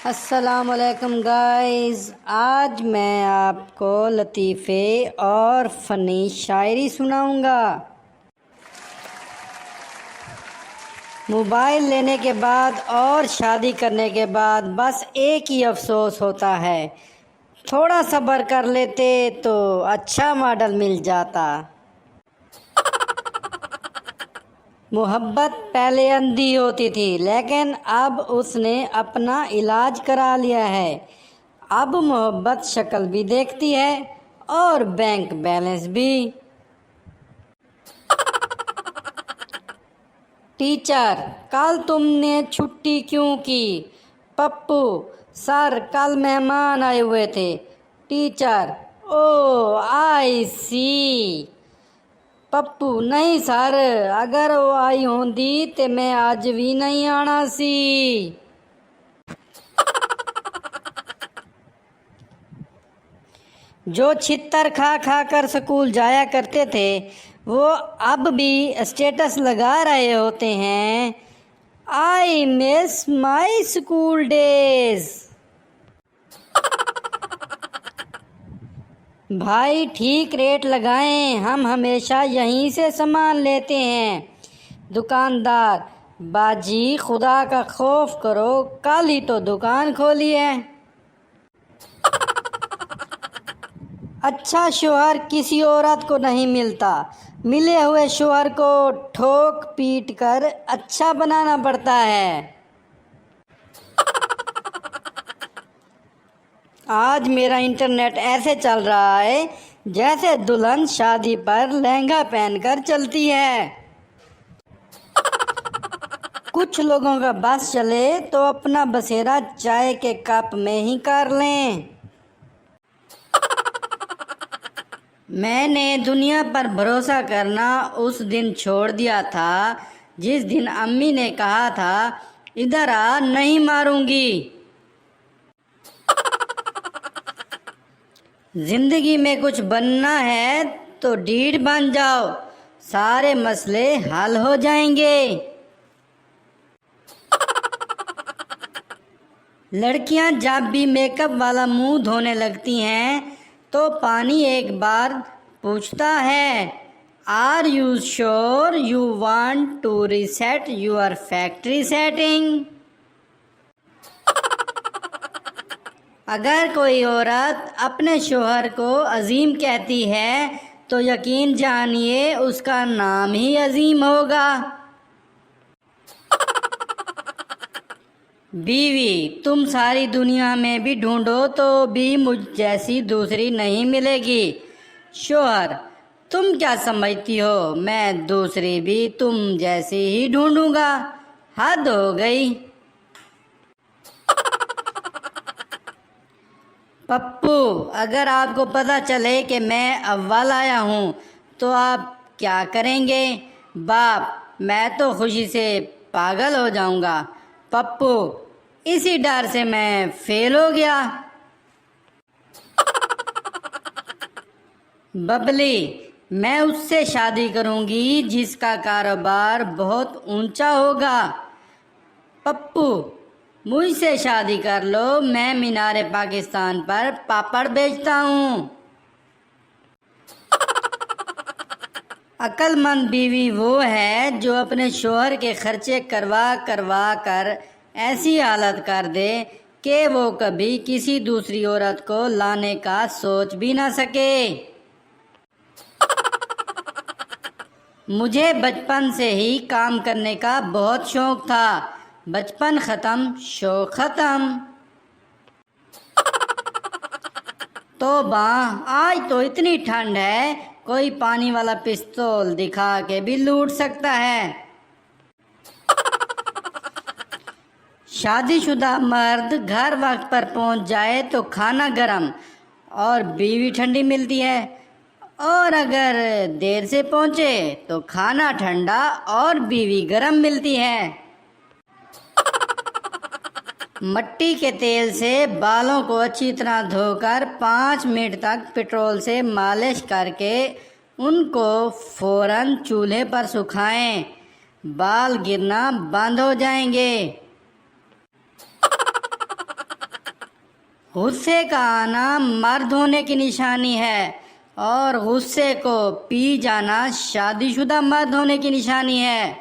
السلام علیکم گائز، آج میں آپ کو لطیفے اور فنی شاعری سناؤں گا۔ موبائل لینے کے بعد اور شادی کرنے کے بعد بس ایک ہی افسوس ہوتا ہے، تھوڑا صبر کر لیتے تو اچھا ماڈل مل جاتا۔ محبت پہلے اندھی ہوتی تھی، لیکن اب اس نے اپنا علاج کرا لیا ہے۔ اب محبت شکل بھی دیکھتی ہے اور بینک بیلنس بھی۔ ٹیچر: کل تم نے چھٹی کیوں کی؟ پپو: سر، کل مہمان آئے ہوئے تھے۔ ٹیچر: او آئی سی۔ پپو: نہیں سر، اگر وہ آئی ہوندی تے میں اج بھی نہیں آنا سی۔ جو چھتر کھا کھا کر سکول جایا کرتے تھے وہ اب بھی اسٹیٹس لگا رہے ہوتے ہیں، آئی مس مائی اسکول ڈیز۔ بھائی ٹھیک ریٹ لگائیں، ہم ہمیشہ یہیں سے سامان لیتے ہیں۔ دکاندار: باجی خدا کا خوف کرو، کل ہی تو دکان کھولی ہے۔ اچھا شوہر کسی عورت کو نہیں ملتا، ملے ہوئے شوہر کو ٹھوک پیٹ کر اچھا بنانا پڑتا ہے۔ آج میرا انٹرنیٹ ایسے چل رہا ہے جیسے دلہن شادی پر لہنگا پہن کر چلتی ہے۔ کچھ لوگوں کا بس چلے تو اپنا بسیرا چائے کے کپ میں ہی کر لیں۔ میں نے دنیا پر بھروسہ کرنا اس دن چھوڑ دیا تھا جس دن امی نے کہا تھا ادھر آ، نہیں ماروں گی۔ زندگی میں کچھ بننا ہے تو ڈیڑھ بن جاؤ، سارے مسئلے حل ہو جائیں گے۔ لڑکیاں جب بھی میک اپ والا منہ دھونے لگتی ہیں تو پانی ایک بار پوچھتا ہے، are you sure you want to reset your factory setting? اگر کوئی عورت اپنے شوہر کو عظیم کہتی ہے تو یقین جانیے اس کا نام ہی عظیم ہوگا۔ بیوی: تم ساری دنیا میں بھی ڈھونڈو تو بھی مجھ جیسی دوسری نہیں ملے گی۔ شوہر: تم کیا سمجھتی ہو میں دوسری بھی تم جیسی ہی ڈھونڈوں گا؟ حد ہو گئی۔ پپو: اگر آپ کو پتہ چلے کہ میں اول آیا ہوں تو آپ کیا کریں گے؟ باپ: میں تو خوشی سے پاگل ہو جاؤں گا۔ پپو: اسی ڈر سے میں فیل ہو گیا۔ ببلی: میں اس سے شادی کروں گی جس کا کاروبار بہت اونچا ہوگا۔ پپو: مجھ سے شادی کر لو، میں مینار پاکستان پر پاپڑ بیچتا ہوں۔ عقل مند بیوی وہ ہے جو اپنے شوہر کے خرچے کروا کر ایسی حالت کر دے کہ وہ کبھی کسی دوسری عورت کو لانے کا سوچ بھی نہ سکے۔ مجھے بچپن سے ہی کام کرنے کا بہت شوق تھا، بچپن ختم شوق ختم۔ توبہ، آج تو اتنی ٹھنڈ ہے کوئی پانی والا پستول دکھا کے بھی لوٹ سکتا ہے۔ شادی شدہ مرد گھر وقت پر پہنچ جائے تو کھانا گرم اور بیوی ٹھنڈی ملتی ہے، اور اگر دیر سے پہنچے تو کھانا ٹھنڈا اور بیوی گرم ملتی ہے۔ مٹی کے تیل سے بالوں کو اچھی طرح دھو کر 5 منٹ تک پیٹرول سے مالش کر کے ان کو فوراً چولہے پر سکھائیں، بال گرنا بند ہو جائیں گے۔ غصے کا آنا مرد ہونے کی نشانی ہے اور غصے کو پی جانا شادی شدہ مرد ہونے کی نشانی ہے۔